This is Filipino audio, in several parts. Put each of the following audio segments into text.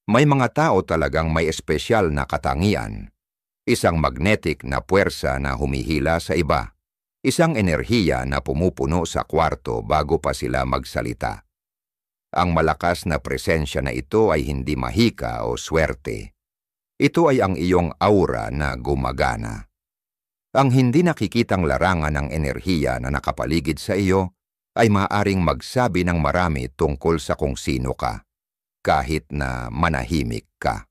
May mga tao talagang may espesyal na katangian, isang magnetic na puwersa na humihila sa iba, isang enerhiya na pumupuno sa kwarto bago pa sila magsalita. Ang malakas na presensya na ito ay hindi mahika o swerte. Ito ay ang iyong aura na gumagana. Ang hindi nakikitang larangan ng enerhiya na nakapaligid sa iyo ay maaaring magsabi ng marami tungkol sa kung sino ka, kahit na manahimik ka.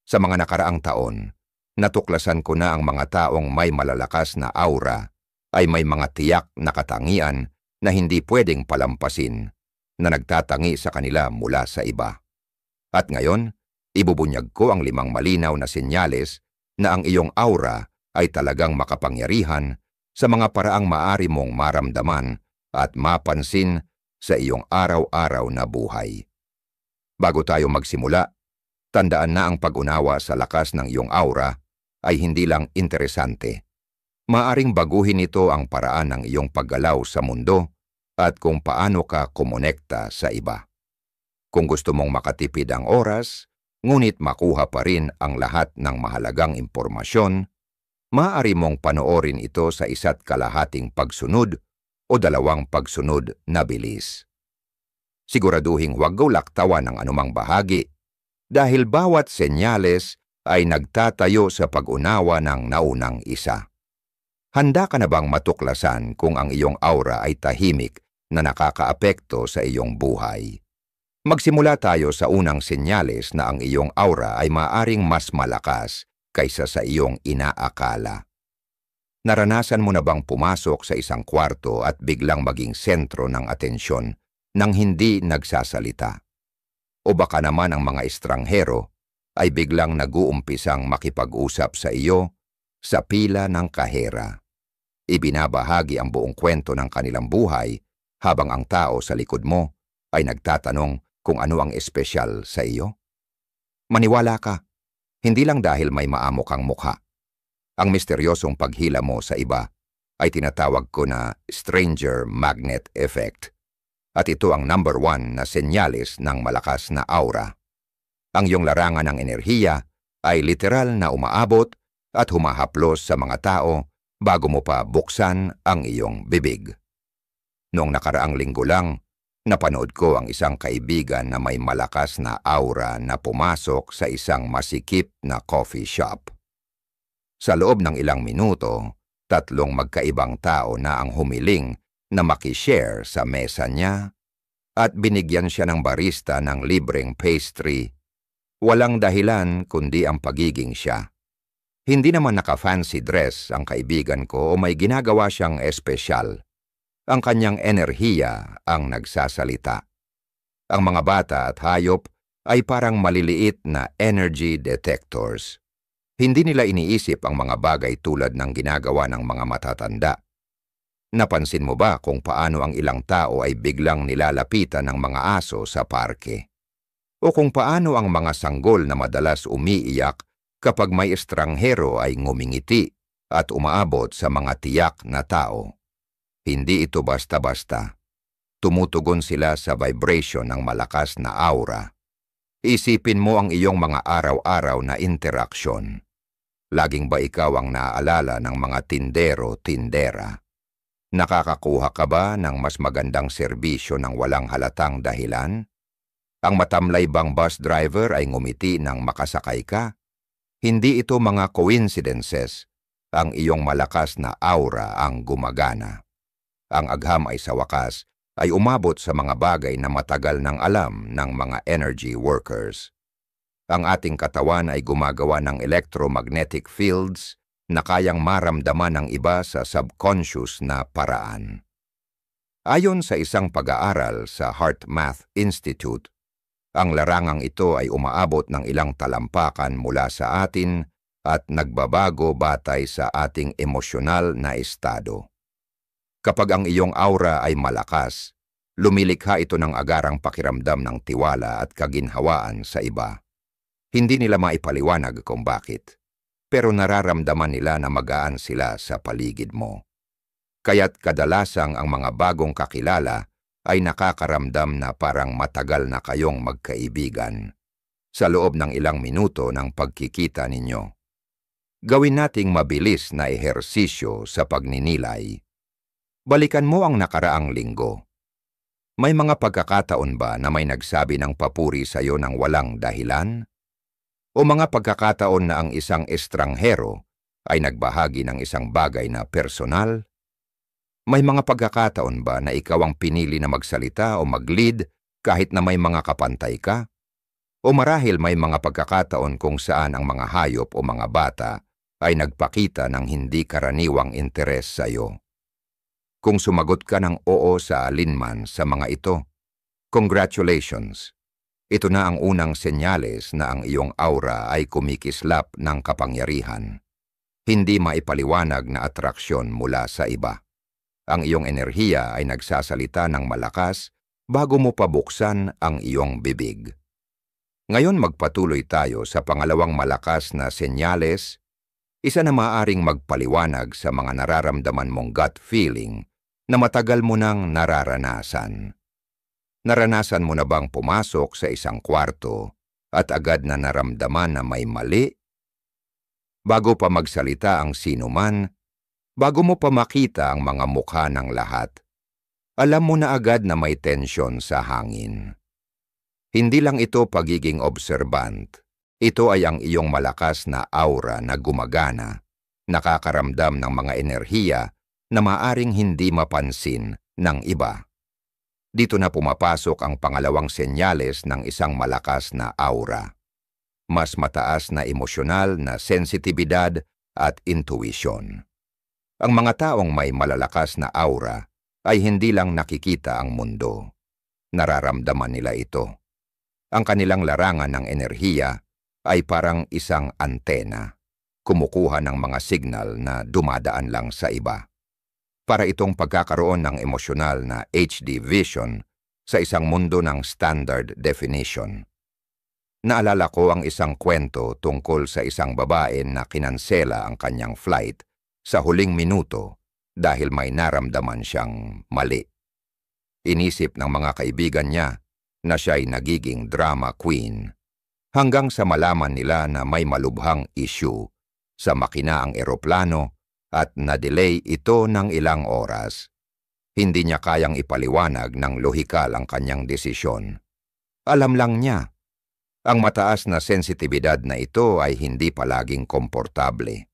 Sa mga nakaraang taon, natuklasan ko na ang mga taong may malalakas na aura ay may mga tiyak na katangian na hindi pwedeng palampasin, na nagtatangi sa kanila mula sa iba. At ngayon, ibubunyag ko ang 5 malinaw na senyales na ang iyong aura ay talagang makapangyarihan sa mga paraang maaari mong maramdaman at mapansin sa iyong araw-araw na buhay. Bago tayo magsimula, tandaan na ang pag-unawa sa lakas ng iyong aura ay hindi lang interesante. Maaring baguhin ito ang paraan ng iyong paggalaw sa mundo at kung paano ka kumonekta sa iba. Kung gusto mong makatipid ang oras, ngunit makuha pa rin ang lahat ng mahalagang impormasyon, maaari mong panoorin ito sa 1.5 pagsunod o 2 pagsunod na bilis. Siguraduhing huwag gawlaktawan ng anumang bahagi dahil bawat senyales ay nagtatayo sa pag-unawa ng naunang isa. Handa ka na bang matuklasan kung ang iyong aura ay tahimik na nakakaapekto sa iyong buhay? Magsimula tayo sa unang senyales na ang iyong aura ay maaring mas malakas kaysa sa iyong inaakala. Naranasan mo na bang pumasok sa isang kwarto at biglang maging sentro ng atensyon nang hindi nagsasalita? O baka naman ang mga estranghero ay biglang nag-uumpisang makipag-usap sa iyo sa pila ng kahera. Ibinabahagi ang buong kwento ng kanilang buhay habang ang tao sa likod mo ay nagtatanong kung ano ang espesyal sa iyo. Maniwala ka, hindi lang dahil may maamo kang mukha. Ang misteryosong paghila mo sa iba ay tinatawag ko na stranger magnet effect. At ito ang number 1 na senyales ng malakas na aura. Ang iyong larangan ng enerhiya ay literal na umaabot at humahaplos sa mga tao bago mo pa buksan ang iyong bibig. Noong nakaraang linggo lang, napanood ko ang isang kaibigan na may malakas na aura na pumasok sa isang masikip na coffee shop. Sa loob ng ilang minuto, 3 magkaibang tao na ang humiling na makishare sa mesa niya at binigyan siya ng barista ng libreng pastry. Walang dahilan kundi ang pagiging siya. Hindi naman naka-fancy dress ang kaibigan ko o may ginagawa siyang espesyal. Ang kanyang enerhiya ang nagsasalita. Ang mga bata at hayop ay parang maliliit na energy detectors. Hindi nila iniisip ang mga bagay tulad ng ginagawa ng mga matatanda. Napansin mo ba kung paano ang ilang tao ay biglang nilalapitan ng mga aso sa parke? O kung paano ang mga sanggol na madalas umiiyak kapag may estranghero ay ngumingiti at umaabot sa mga tiyak na tao? Hindi ito basta-basta. Tumutugon sila sa vibration ng malakas na aura. Isipin mo ang iyong mga araw-araw na interaksyon. Laging ba ikaw ang naaalala ng mga tindero-tindera? Nakakakuha ka ba ng mas magandang serbisyo ng walang halatang dahilan? Ang matamlay bang bus driver ay ngumiti nang makasakay ka? Hindi ito mga coincidences. Ang iyong malakas na aura ang gumagana. Ang agham ay sa wakas ay umabot sa mga bagay na matagal nang alam ng mga energy workers. Ang ating katawan ay gumagawa ng electromagnetic fields na kayang maramdaman ng iba sa subconscious na paraan. Ayon sa isang pag-aaral sa HeartMath Institute, ang larangang ito ay umaabot ng ilang talampakan mula sa atin at nagbabago batay sa ating emosyonal na estado. Kapag ang iyong aura ay malakas, lumilikha ito ng agarang pakiramdam ng tiwala at kaginhawaan sa iba. Hindi nila maipaliwanag kung bakit, pero nararamdaman nila na magaan sila sa paligid mo. Kaya't kadalasang ang mga bagong kakilala ay nakakaramdam na parang matagal na kayong magkaibigan. sa loob ng ilang minuto ng pagkikita ninyo. Gawin nating mabilis na ehersisyo sa pagninilay. Balikan mo ang nakaraang linggo. May mga pagkakataon ba na may nagsabi ng papuri sa iyo ng walang dahilan? O mga pagkakataon na ang isang estranghero ay nagbahagi ng isang bagay na personal? May mga pagkakataon ba na ikaw ang pinili na magsalita o mag-lead kahit na may mga kapantay ka? O marahil may mga pagkakataon kung saan ang mga hayop o mga bata ay nagpakita ng hindi karaniwang interes sa iyo? Kung sumagot ka ng oo sa alinman sa mga ito, congratulations! Ito na ang unang senyales na ang iyong aura ay kumikislap ng kapangyarihan. Hindi maipaliwanag na atraksyon mula sa iba. Ang iyong enerhiya ay nagsasalita ng malakas bago mo pabuksan ang iyong bibig. Ngayon magpatuloy tayo sa pangalawang malakas na senyales, isa na maaaring magpaliwanag sa mga nararamdaman mong gut feeling na matagal mo nang nararanasan. Naranasan mo na bang pumasok sa isang kwarto at agad na naramdaman na may mali? Bago pa magsalita ang sinuman, bago mo pa makita ang mga mukha ng lahat, alam mo na agad na may tensyon sa hangin. Hindi lang ito pagiging observant, ito ay ang iyong malakas na aura na gumagana, nakakaramdam ng mga enerhiya na maaring hindi mapansin ng iba. Dito na pumapasok ang pangalawang senyales ng isang malakas na aura. Mas mataas na emosyonal na sensitibidad at intuition. Ang mga taong may malalakas na aura ay hindi lang nakikita ang mundo. Nararamdaman nila ito. Ang kanilang larangan ng enerhiya ay parang isang antena, kumukuha ng mga signal na dumadaan lang sa iba. Para itong pagkakaroon ng emosyonal na HD vision sa isang mundo ng standard definition. Naalala ko ang isang kwento tungkol sa isang babae na kinansela ang kanyang flight sa huling minuto dahil may naramdaman siyang mali. Inisip ng mga kaibigan niya na siya'y nagiging drama queen hanggang sa malaman nila na may malubhang issue sa makina ang eroplano at na-delay ito ng ilang oras. Hindi niya kayang ipaliwanag ng lohikal ang kanyang desisyon. Alam lang niya, ang mataas na sensitibidad na ito ay hindi palaging komportable.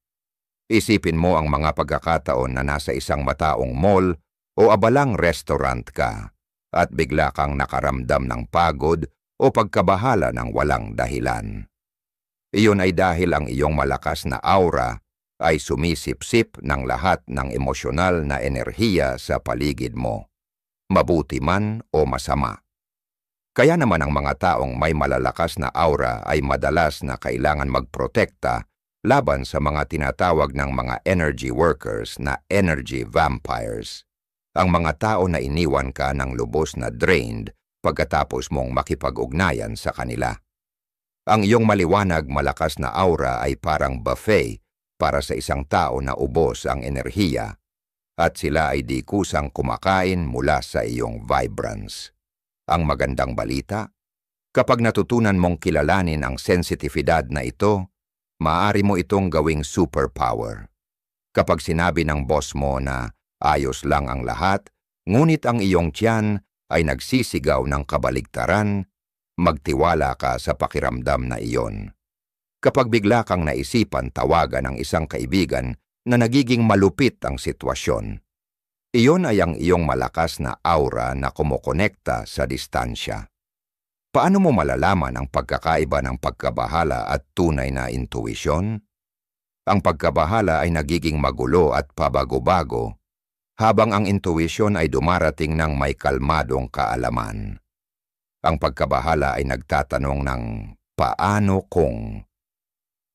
Isipin mo ang mga pagkakataon na nasa isang mataong mall o abalang restaurant ka at bigla kang nakaramdam ng pagod o pagkabahala ng walang dahilan. Iyon ay dahil ang iyong malakas na aura ay sumisipsip ng lahat ng emosyonal na enerhiya sa paligid mo, mabuti man o masama. Kaya naman ang mga taong may malalakas na aura ay madalas na kailangan magprotekta laban sa mga tinatawag ng mga energy workers na energy vampires, ang mga tao na iniwan ka ng lubos na drained pagkatapos mong makipag-ugnayan sa kanila. Ang iyong maliwanag malakas na aura ay parang buffet para sa isang tao na ubos ang enerhiya at sila ay di kusang kumakain mula sa iyong vibrance. Ang magandang balita, kapag natutunan mong kilalanin ang sensitibidad na ito, maaari mo itong gawing superpower. Kapag sinabi ng boss mo na ayos lang ang lahat, ngunit ang iyong tiyan ay nagsisigaw ng kabaligtaran, magtiwala ka sa pakiramdam na iyon. Kapag bigla kang naisipan tawagan ng isang kaibigan na nagiging malupit ang sitwasyon, iyon ay ang iyong malakas na aura na kumokonekta sa distansya. Paano mo malalaman ang pagkakaiba ng pagkabahala at tunay na intuisyon? Ang pagkabahala ay nagiging magulo at pabago-bago, habang ang intuisyon ay dumarating ng may kalmadong kaalaman. Ang pagkabahala ay nagtatanong ng paano kung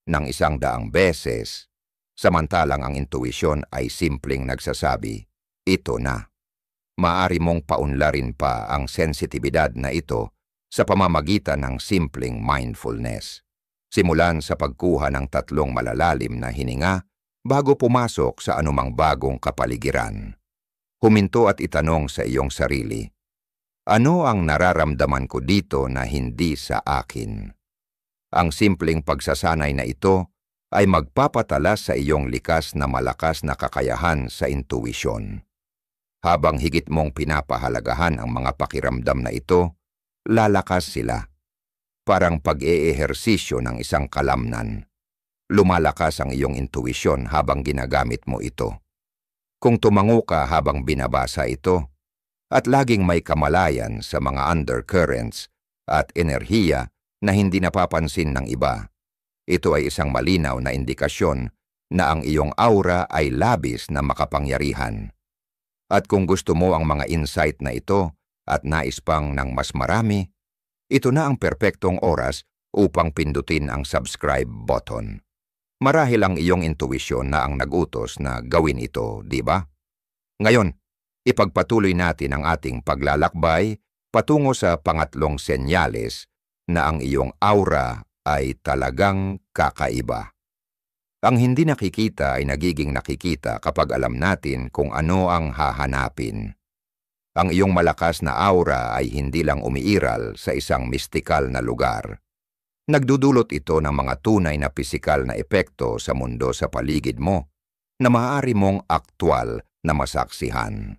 ng 100 beses, samantalang ang intuisyon ay simpleng nagsasabi, ito na. Maaari mong paunlarin pa ang sensitibidad na ito sa pamamagitan ng simpleng mindfulness. Simulan sa pagkuha ng 3 malalalim na hininga bago pumasok sa anumang bagong kapaligiran. Huminto at itanong sa iyong sarili, ano ang nararamdaman ko dito na hindi sa akin? Ang simpleng pagsasanay na ito ay magpapatala sa iyong likas na malakas na kakayahan sa intuwisyon. Habang higit mong pinapahalagahan ang mga pakiramdam na ito, lalakas sila. Parang pag-eehersisyo ng isang kalamnan. Lumalakas ang iyong intuwisyon habang ginagamit mo ito. Kung tumango ka habang binabasa ito, at laging may kamalayan sa mga undercurrents at enerhiya na hindi napapansin ng iba, ito ay isang malinaw na indikasyon na ang iyong aura ay labis na makapangyarihan. At kung gusto mo ang mga insight na ito at nais pang ng mas marami, ito na ang perpektong oras upang pindutin ang subscribe button. Marahil ang iyong intuwisyon na ang nagutos na gawin ito, di ba? Ngayon, ipagpatuloy natin ang ating paglalakbay patungo sa pangatlong senyales na ang iyong aura ay talagang kakaiba. Ang hindi nakikita ay nagiging nakikita kapag alam natin kung ano ang hahanapin. Ang iyong malakas na aura ay hindi lang umiiral sa isang mistikal na lugar. Nagdudulot ito ng mga tunay na pisikal na epekto sa mundo sa paligid mo na maaari mong aktwal na masaksihan.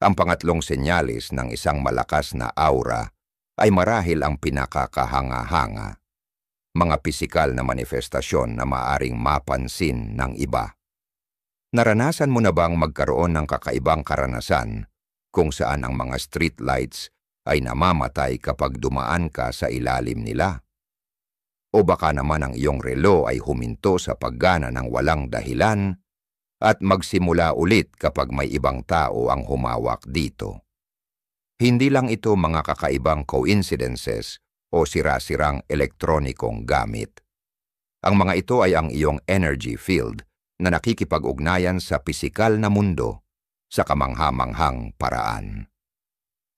Ang pangatlong senyalis ng isang malakas na aura ay marahil ang pinakakahanga-hanga. Mga pisikal na manifestasyon na maaaring mapansin ng iba. Naranasan mo na bang magkaroon ng kakaibang karanasan kung saan ang mga street lights ay namamatay kapag dumaan ka sa ilalim nila? O baka naman ang iyong relo ay huminto sa paggana ng walang dahilan at magsimula ulit kapag may ibang tao ang humawak dito. Hindi lang ito mga kakaibang coincidences o sira-sirang elektronikong gamit. Ang mga ito ay ang iyong energy field na nakikipag-ugnayan sa pisikal na mundo sa kamangha-manghang paraan.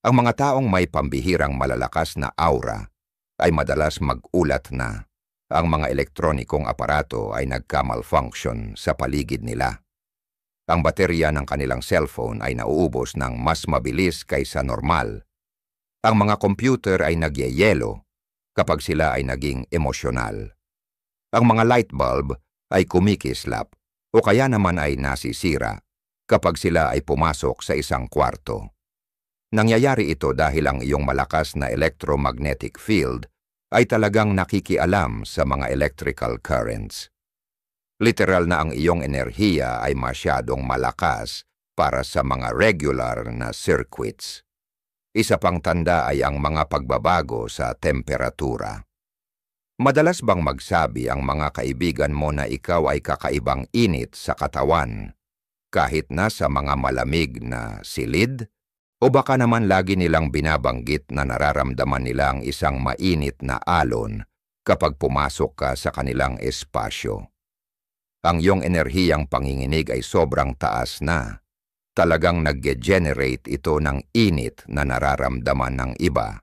Ang mga taong may pambihirang malalakas na aura ay madalas mag-ulat na ang mga elektronikong aparato ay nagka-malfunction sa paligid nila. Ang baterya ng kanilang cellphone ay nauubos ng mas mabilis kaysa normal. Ang mga computer ay nagyayelo kapag sila ay naging emosyonal. Ang mga light bulb ay kumikislap o kaya naman ay nasisira kapag sila ay pumasok sa isang kwarto. Nangyayari ito dahil ang iyong malakas na electromagnetic field ay talagang nakikialam sa mga electrical currents. Literal na ang iyong enerhiya ay masyadong malakas para sa mga regular na circuits. Isa pang tanda ay ang mga pagbabago sa temperatura. Madalas bang magsabi ang mga kaibigan mo na ikaw ay kakaibang init sa katawan, kahit na sa mga malamig na silid? O baka naman lagi nilang binabanggit na nararamdaman nila ang isang mainit na alon kapag pumasok ka sa kanilang espasyo? Ang iyong enerhiyang panginginig ay sobrang taas na. Talagang nag-generate ito ng init na nararamdaman ng iba.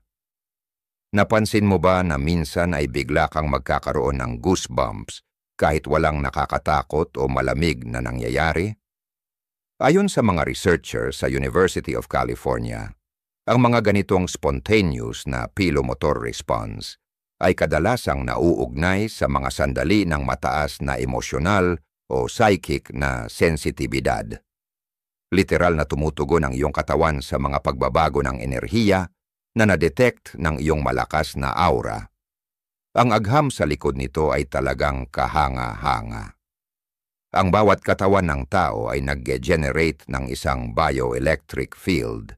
Napansin mo ba na minsan ay bigla kang magkakaroon ng goosebumps kahit walang nakakatakot o malamig na nangyayari? Ayon sa mga researchers sa University of California, ang mga ganitong spontaneous na pilomotor response ay kadalasang nauugnay sa mga sandali ng mataas na emosyonal o psychic na sensitibidad. Literal na tumutugon ang iyong katawan sa mga pagbabago ng enerhiya na na-detect ng iyong malakas na aura. Ang agham sa likod nito ay talagang kahanga-hanga. Ang bawat katawan ng tao ay nag-generate ng isang bioelectric field,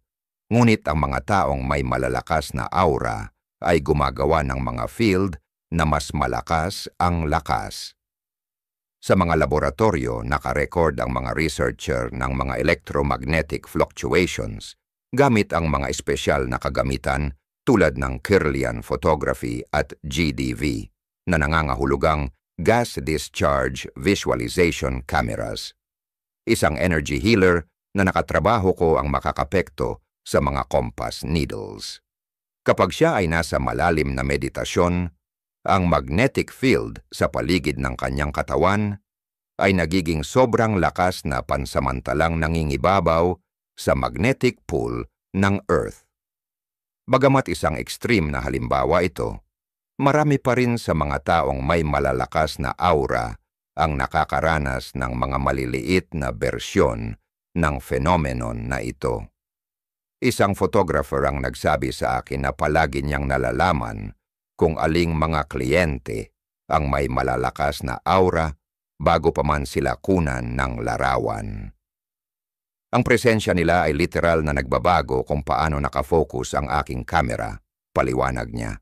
ngunit ang mga taong may malalakas na aura ay gumagawa ng mga field na mas malakas ang lakas. Sa mga laboratorio, nakarecord ang mga researcher ng mga electromagnetic fluctuations gamit ang mga espesyal na kagamitan tulad ng Kirlian photography at GDV na nangangahulugang gas discharge visualization cameras. Isang energy healer na nakatrabaho ko ang makakapekto sa mga compass needles. Kapag siya ay nasa malalim na meditasyon, ang magnetic field sa paligid ng kanyang katawan ay nagiging sobrang lakas na pansamantalang nangingibabaw sa magnetic pull ng Earth. Bagamat isang extreme na halimbawa ito, marami pa rin sa mga taong may malalakas na aura ang nakakaranas ng mga maliliit na bersyon ng phenomenon na ito. Isang photographer ang nagsabi sa akin na palagi niyang nalalaman kung aling mga kliyente ang may malalakas na aura bago pa man sila kunan ng larawan. Ang presensya nila ay literal na nagbabago kung paano nakafocus ang aking kamera, paliwanag niya.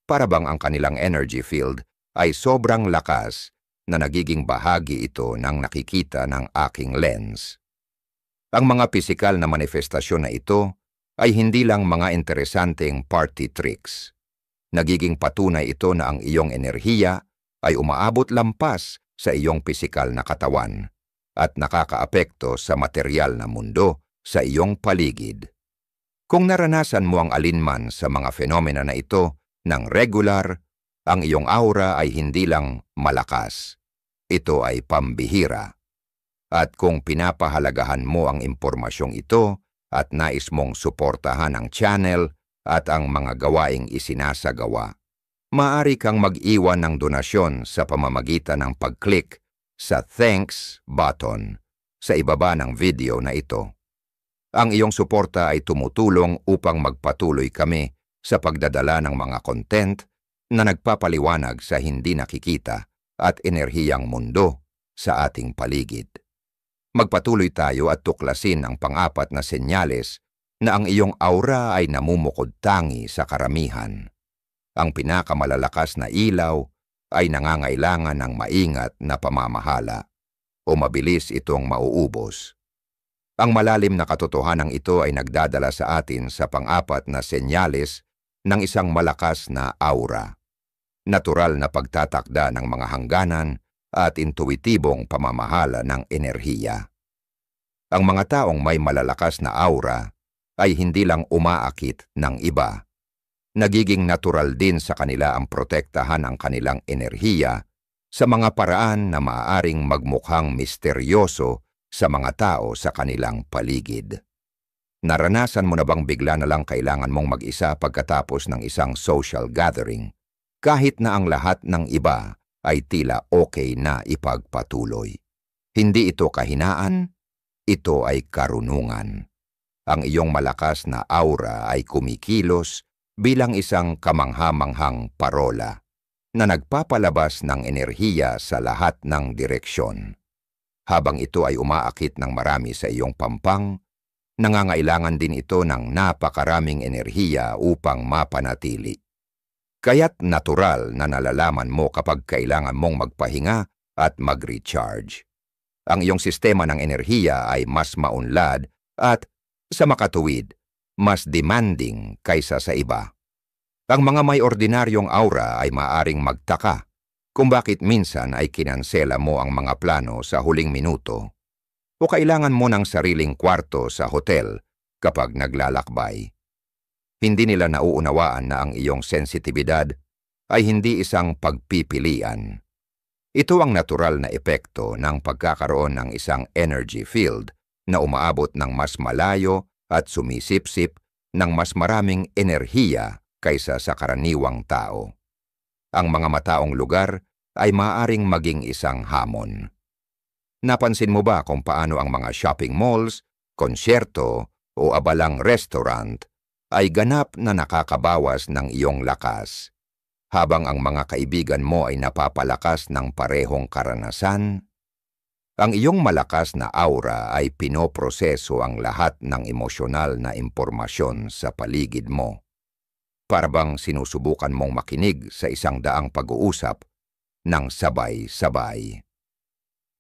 Para bang ang kanilang energy field ay sobrang lakas na nagiging bahagi ito ng nakikita ng aking lens. Ang mga pisikal na manifestasyon na ito ay hindi lang mga interesanteng party tricks. Nagiging patunay ito na ang iyong enerhiya ay umaabot lampas sa iyong pisikal na katawan at nakakaapekto sa material na mundo sa iyong paligid. Kung naranasan mo ang alinman sa mga fenomena na ito ng regular, ang iyong aura ay hindi lang malakas. Ito ay pambihira. At kung pinapahalagahan mo ang impormasyong ito at nais mong suportahan ang channel at ang mga gawaing isinasagawa, maaari kang mag-iwan ng donasyon sa pamamagitan ng pag-click sa Thanks button sa ibaba ng video na ito. Ang iyong suporta ay tumutulong upang magpatuloy kami sa pagdadala ng mga content na nagpapaliwanag sa hindi nakikita at enerhiyang mundo sa ating paligid. Magpatuloy tayo at tuklasin ang pang-apat na senyales na ang iyong aura ay namumukod tangi sa karamihan. Ang pinakamalalakas na ilaw ay nangangailangan ng maingat na pamamahala o mabilis itong mauubos. Ang malalim na katotohanan ito ay nagdadala sa atin sa pang-apat na senyales ng isang malakas na aura. Natural na pagtatakda ng mga hangganan at intuitibong pamamahala ng enerhiya. Ang mga taong may malalakas na aura ay hindi lang umaakit ng iba. Nagiging natural din sa kanila ang protektahan ang kanilang enerhiya sa mga paraan na maaaring magmukhang misteryoso sa mga tao sa kanilang paligid. Naranasan mo na bang bigla na lang kailangan mong mag-isa pagkatapos ng isang social gathering, kahit na ang lahat ng iba ay tila okay na ipagpatuloy? Hindi ito kahinaan, ito ay karunungan. Ang iyong malakas na aura ay kumikilos bilang isang kamangha-manghang parola na nagpapalabas ng enerhiya sa lahat ng direksyon. Habang ito ay umaakit ng marami sa iyong pampang, nangangailangan din ito ng napakaraming enerhiya upang mapanatili. Kaya't natural na nalalaman mo kapag kailangan mong magpahinga at mag-recharge. Ang iyong sistema ng enerhiya ay mas maunlad at, sa makatuwid, mas demanding kaysa sa iba. Ang mga may ordinaryong aura ay maaring magtaka kung bakit minsan ay kinansela mo ang mga plano sa huling minuto o kailangan mo ng sariling kwarto sa hotel kapag naglalakbay. Hindi nila nauunawaan na ang iyong sensitibidad ay hindi isang pagpipilian. Ito ang natural na epekto ng pagkakaroon ng isang energy field na umaabot ng mas malayo at sumisipsip ng mas maraming enerhiya kaysa sa karaniwang tao. Ang mga mataong lugar ay maaaring maging isang hamon. Napansin mo ba kung paano ang mga shopping malls, konsyerto o abalang restaurant ay ganap na nakakabawas ng iyong lakas, habang ang mga kaibigan mo ay napapalakas ng parehong karanasan? Ang iyong malakas na aura ay pinoproseso ang lahat ng emosyonal na impormasyon sa paligid mo. Para bang sinusubukan mong makinig sa isang daang pag-uusap ng sabay-sabay.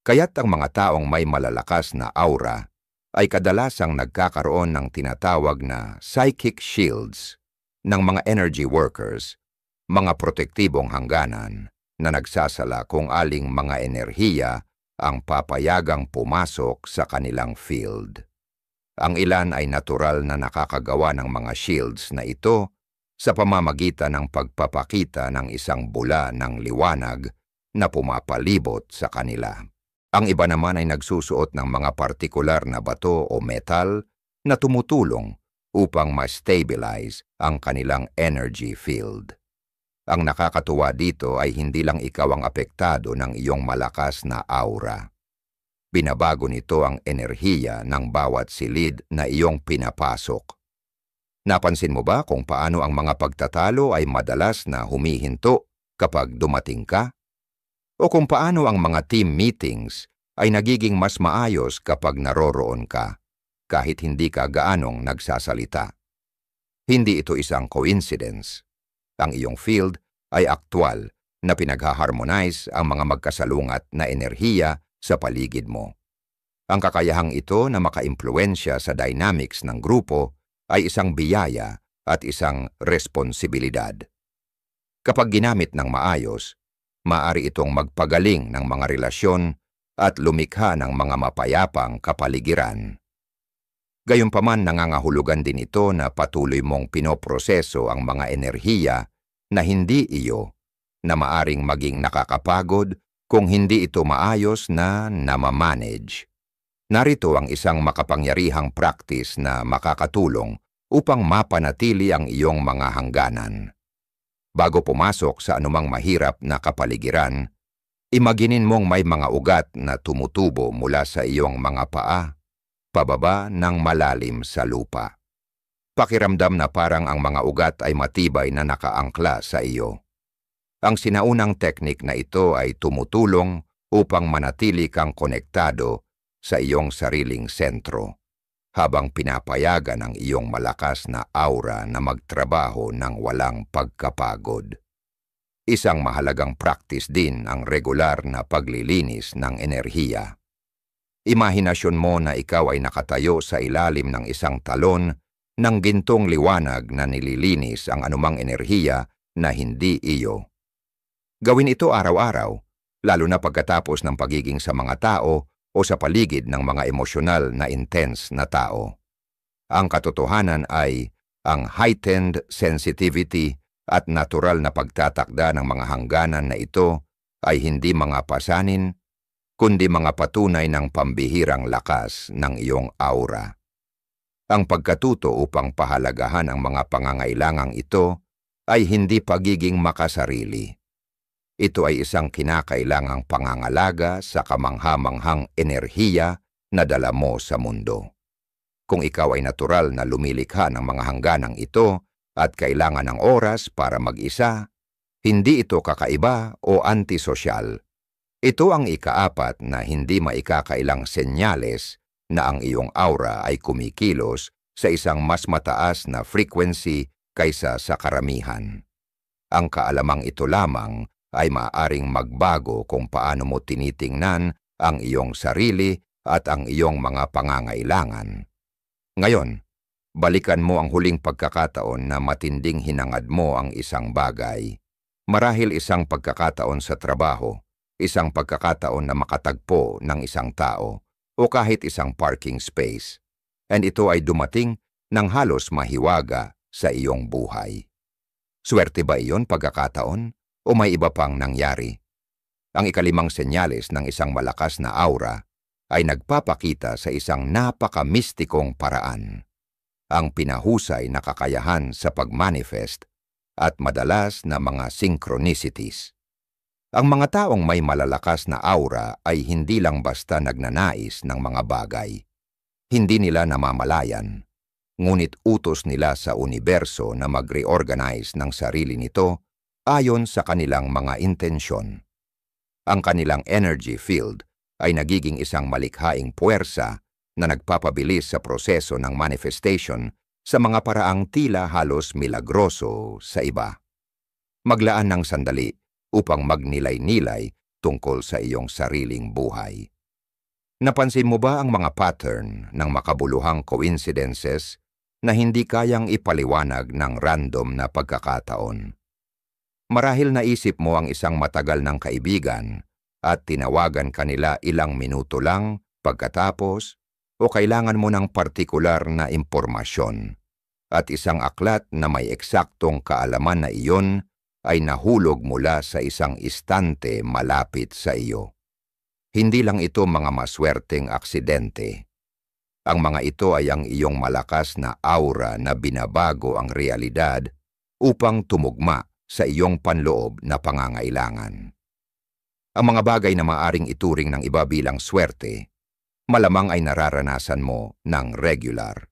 Kaya't ang mga taong may malalakas na aura ay kadalasang nagkakaroon ng tinatawag na psychic shields ng mga energy workers, mga protektibong hangganan na nagsasala kung aling mga enerhiya ang papayagang pumasok sa kanilang field. Ang ilan ay natural na nakakagawa ng mga shields na ito sa pamamagitan ng pagpapakita ng isang bula ng liwanag na pumapalibot sa kanila. Ang iba naman ay nagsusuot ng mga partikular na bato o metal na tumutulong upang ma-stabilize ang kanilang energy field. Ang nakakatuwa dito ay hindi lang ikaw ang apektado ng iyong malakas na aura. Binabago nito ang enerhiya ng bawat silid na iyong pinapasok. Napansin mo ba kung paano ang mga pagtatalo ay madalas na humihinto kapag dumating ka? O kung paano ang mga team meetings ay nagiging mas maayos kapag naroroon ka, kahit hindi ka gaanong nagsasalita? Hindi ito isang coincidence. Ang iyong field ay aktwal na pinaghaharmonize ang mga magkasalungat na enerhiya sa paligid mo. Ang kakayahang ito na makaimpluwensya sa dynamics ng grupo ay isang biyaya at isang responsibilidad. Kapag ginamit ng maayos, maaari itong magpagaling ng mga relasyon at lumikha ng mga mapayapang kapaligiran. Gayunpaman, nangangahulugan din ito na patuloy mong pinoproseso ang mga enerhiya na hindi iyo, na maaring maging nakakapagod kung hindi ito maayos na namamanage. Narito ang isang makapangyarihang practice na makakatulong upang mapanatili ang iyong mga hangganan. Bago pumasok sa anumang mahirap na kapaligiran, imaginin mong may mga ugat na tumutubo mula sa iyong mga paa, pababa ng malalim sa lupa. Pakiramdam na parang ang mga ugat ay matibay na nakaangkla sa iyo. Ang sinaunang teknik na ito ay tumutulong upang manatili kang konektado sa iyong sariling sentro, habang pinapayagan ang iyong malakas na aura na magtrabaho ng walang pagkapagod. Isang mahalagang practice din ang regular na paglilinis ng enerhiya. Imahinasyon mo na ikaw ay nakatayo sa ilalim ng isang talon ng gintong liwanag na nililinis ang anumang enerhiya na hindi iyo. Gawin ito araw-araw, lalo na pagkatapos ng pagiging sa mga tao o sa paligid ng mga emosyonal na intense na tao. Ang katotohanan ay ang heightened sensitivity at natural na pagtatakda ng mga hangganan na ito ay hindi mga pasanin, kundi mga patunay ng pambihirang lakas ng iyong aura. Ang pagkatuto upang pahalagahan ang mga pangangailangang ito ay hindi pagiging makasarili. Ito ay isang kinakailangang pangangalaga sa kamangha-manghang enerhiya na dala mo sa mundo. Kung ikaw ay natural na lumilikha ng mga hangganang ito at kailangan ng oras para mag-isa, hindi ito kakaiba o antisosyal. Ito ang ikaapat na hindi maikakailang senyales na ang iyong aura ay kumikilos sa isang mas mataas na frequency kaysa sa karamihan. Ang kaalamang ito lamang ay maaaring magbago kung paano mo tinitingnan ang iyong sarili at ang iyong mga pangangailangan. Ngayon, balikan mo ang huling pagkakataon na matinding hinangad mo ang isang bagay. Marahil isang pagkakataon sa trabaho, isang pagkakataon na makatagpo ng isang tao, o kahit isang parking space. And ito ay dumating ng halos mahiwaga sa iyong buhay. Swerte ba iyon pagkakataon? O may iba pang nangyari? Ang ikalimang senyales ng isang malakas na aura ay nagpapakita sa isang napaka-mistikong paraan. Ang pinahusay na kakayahan sa pag-manifest at madalas na mga synchronicities. Ang mga taong may malalakas na aura ay hindi lang basta nagnanais ng mga bagay. Hindi nila namamalayan, ngunit utos nila sa universo na mag-reorganize ng sarili nito ayon sa kanilang mga intensyon. Ang kanilang energy field ay nagiging isang malikhaing puwersa na nagpapabilis sa proseso ng manifestation sa mga paraang tila halos milagroso sa iba. Maglaan ng sandali upang magnilay-nilay tungkol sa iyong sariling buhay. Napansin mo ba ang mga pattern ng makabuluhang coincidences na hindi kayang ipaliwanag ng random na pagkakataon? Marahil naisip mo ang isang matagal ng kaibigan at tinawagan kanila ilang minuto lang pagkatapos o kailangan mo ng partikular na impormasyon at isang aklat na may eksaktong kaalaman na iyon ay nahulog mula sa isang istante malapit sa iyo. Hindi lang ito mga maswerteng aksidente. Ang mga ito ay ang iyong malakas na aura na binabago ang realidad upang tumugma sa iyong panloob na pangangailangan. Ang mga bagay na maaring ituring ng iba bilang swerte, malamang ay nararanasan mo ng regular.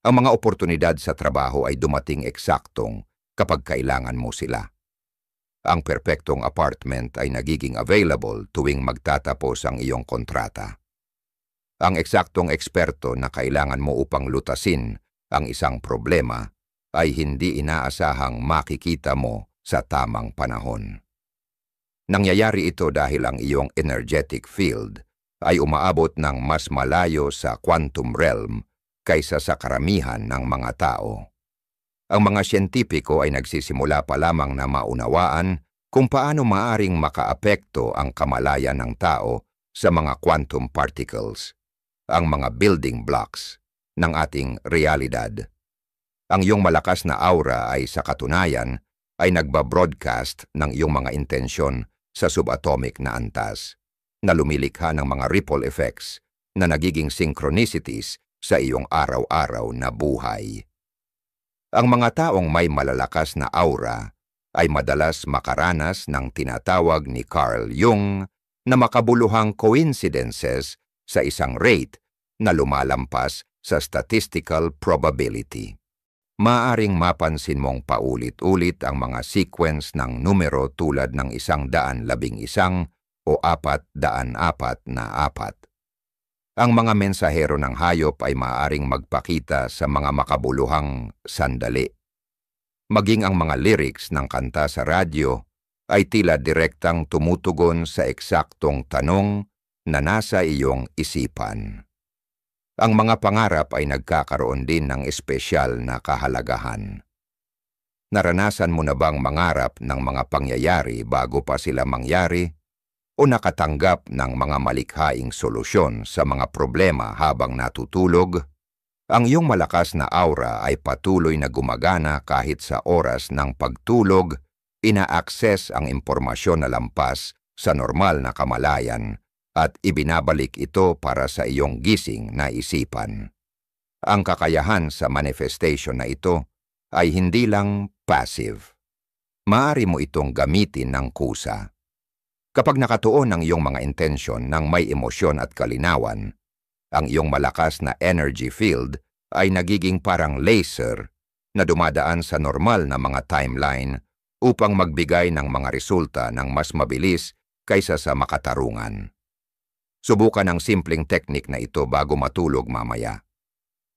Ang mga oportunidad sa trabaho ay dumating eksaktong kapag kailangan mo sila. Ang perpektong apartment ay nagiging available tuwing magtatapos ang iyong kontrata. Ang eksaktong eksperto na kailangan mo upang lutasin ang isang problema ay hindi inaasahang makikita mo sa tamang panahon. Nangyayari ito dahil ang iyong energetic field ay umaabot ng mas malayo sa quantum realm kaysa sa karamihan ng mga tao. Ang mga siyentipiko ay nagsisimula pa lamang na maunawaan kung paano maaring makaapekto ang kamalayan ng tao sa mga quantum particles, ang mga building blocks ng ating realidad. Ang iyong malakas na aura ay sa katunayan ay nagbabroadcast ng iyong mga intensyon sa subatomic na antas, na lumilikha ng mga ripple effects na nagiging synchronicities sa iyong araw-araw na buhay. Ang mga taong may malalakas na aura ay madalas makaranas ng tinatawag ni Carl Jung na makabuluhang coincidences sa isang rate na lumalampas sa statistical probability. Maaring mapansin mong paulit-ulit ang mga sequence ng numero tulad ng 111 o 404 na 4. Ang mga mensahero ng hayop ay maaaring magpakita sa mga makabuluhang sandali. Maging ang mga lyrics ng kanta sa radyo ay tila direktang tumutugon sa eksaktong tanong na nasa iyong isipan. Ang mga pangarap ay nagkakaroon din ng espesyal na kahalagahan. Naranasan mo na bang mangarap ng mga pangyayari bago pa sila mangyari o nakatanggap ng mga malikhaing solusyon sa mga problema habang natutulog? Ang iyong malakas na aura ay patuloy na gumagana kahit sa oras ng pagtulog, ina-access ang impormasyon na lampas sa normal na kamalayan at ibinabalik ito para sa iyong gising na isipan. Ang kakayahan sa manifestation na ito ay hindi lang passive. Maaari mo itong gamitin ng kusa. Kapag nakatuon ang iyong mga intensyon ng may emosyon at kalinawan, ang iyong malakas na energy field ay nagiging parang laser na dumadaan sa normal na mga timeline upang magbigay ng mga resulta ng mas mabilis kaysa sa makatarungan. Subukan ang simpleng teknik na ito bago matulog mamaya.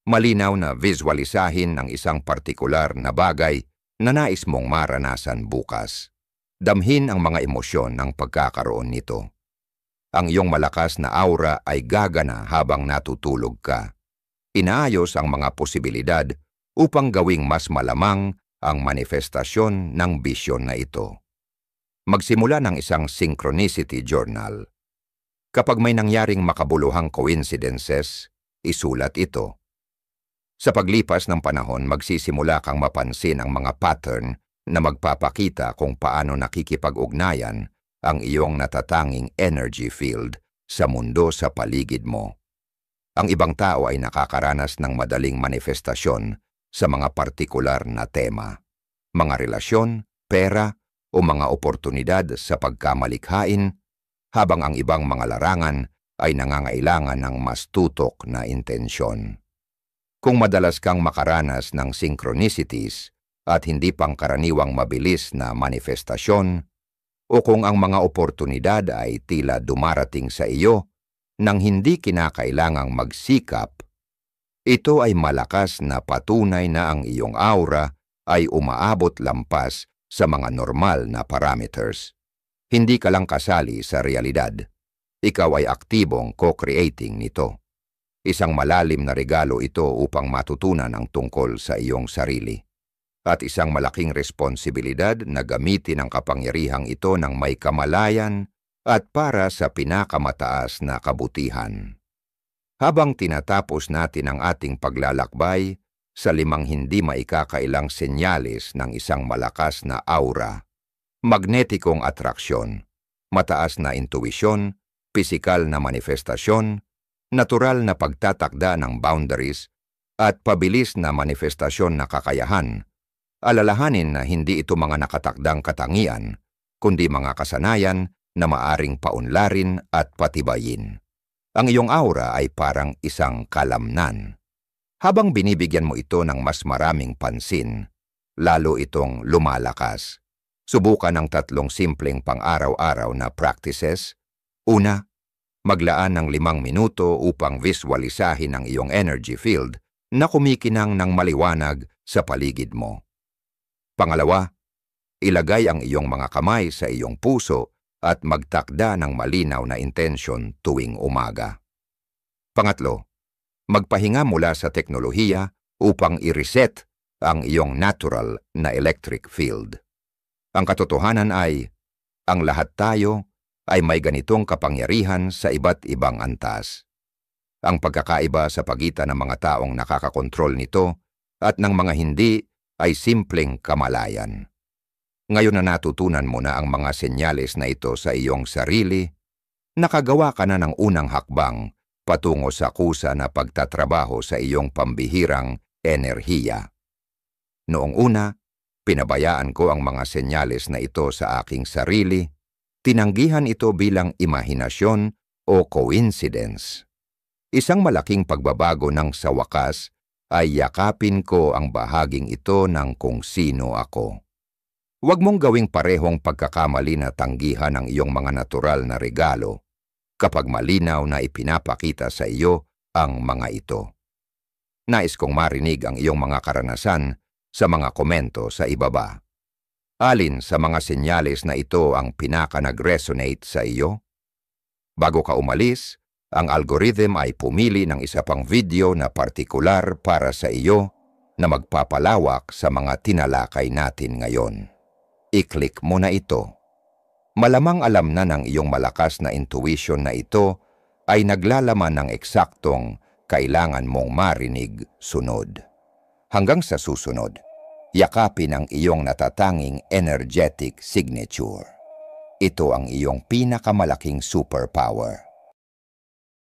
Malinaw na visualisahin ang isang partikular na bagay na nais mong maranasan bukas. Damhin ang mga emosyon ng pagkakaroon nito. Ang iyong malakas na aura ay gagana habang natutulog ka. Inaayos ang mga posibilidad upang gawing mas malamang ang manifestasyon ng bisyon na ito. Magsimula ng isang synchronicity journal. Kapag may nangyaring makabuluhang coincidences, isulat ito. Sa paglipas ng panahon, magsisimula kang mapansin ang mga pattern na magpapakita kung paano nakikipag-ugnayan ang iyong natatanging energy field sa mundo sa paligid mo. Ang ibang tao ay nakakaranas ng madaling manifestasyon sa mga partikular na tema, mga relasyon, pera o mga oportunidad sa pagkamalikhain, habang ang ibang mga larangan ay nangangailangan ng mas tutok na intensyon. Kung madalas kang makaranas ng synchronicities at hindi pangkaraniwang mabilis na manifestasyon, o kung ang mga oportunidad ay tila dumarating sa iyo nang hindi kinakailangang magsikap, ito ay malakas na patunay na ang iyong aura ay umaabot lampas sa mga normal na parameters. Hindi ka lang kasali sa realidad. Ikaw ay aktibong co-creating nito. Isang malalim na regalo ito upang matutunan ang tungkol sa iyong sarili. At isang malaking responsibilidad na gamitin ang kapangyarihang ito ng may kamalayan at para sa pinakamataas na kabutihan. Habang tinatapos natin ang ating paglalakbay sa 5 hindi maikakailang senyales ng isang malakas na aura, magnetikong atraksyon, mataas na intuwisyon, pisikal na manifestasyon, natural na pagtatakda ng boundaries, at pabilis na manifestasyon na kakayahan, Alalahanin na hindi ito mga nakatakdang katangian, kundi mga kasanayan na maaring paunlarin at patibayin. Ang iyong aura ay parang isang kalamnan. Habang binibigyan mo ito ng mas maraming pansin, lalo itong lumalakas. Subukan ang 3 simpleng pang-araw-araw na practices. Una, maglaan ng 5 minuto upang visualisahin ang iyong energy field na kumikinang ng maliwanag sa paligid mo. Pangalawa, ilagay ang iyong mga kamay sa iyong puso at magtakda ng malinaw na intensyon tuwing umaga. Pangatlo, magpahinga mula sa teknolohiya upang i-reset ang iyong natural na electric field. Ang katotohanan ay, ang lahat tayo ay may ganitong kapangyarihan sa iba't ibang antas. Ang pagkakaiba sa pagitan ng mga taong nakakakontrol nito at ng mga hindi ay simpleng kamalayan. Ngayon na natutunan mo na ang mga senyales na ito sa iyong sarili, nakagawa ka na ng unang hakbang patungo sa kusa na pagtatrabaho sa iyong pambihirang enerhiya. Noong una, pinabayaan ko ang mga senyales na ito sa aking sarili, tinanggihan ito bilang imahinasyon o coincidence. Isang malaking pagbabago ng sa wakas ay yakapin ko ang bahaging ito ng kung sino ako. Huwag mong gawing parehong pagkakamali na tanggihan ang iyong mga natural na regalo kapag malinaw na ipinapakita sa iyo ang mga ito. Nais kong marinig ang iyong mga karanasan sa mga komento sa ibaba. Alin sa mga senyales na ito ang pinaka-nag-resonate sa iyo? Bago ka umalis, ang algorithm ay pumili ng isa pang video na partikular para sa iyo na magpapalawak sa mga tinalakay natin ngayon. I-click mo na ito. Malamang alam na ng iyong malakas na intuition na ito ay naglalaman ng eksaktong kailangan mong marinig sunod. Hanggang sa susunod, yakapin ang iyong natatanging energetic signature. Ito ang iyong pinakamalaking superpower.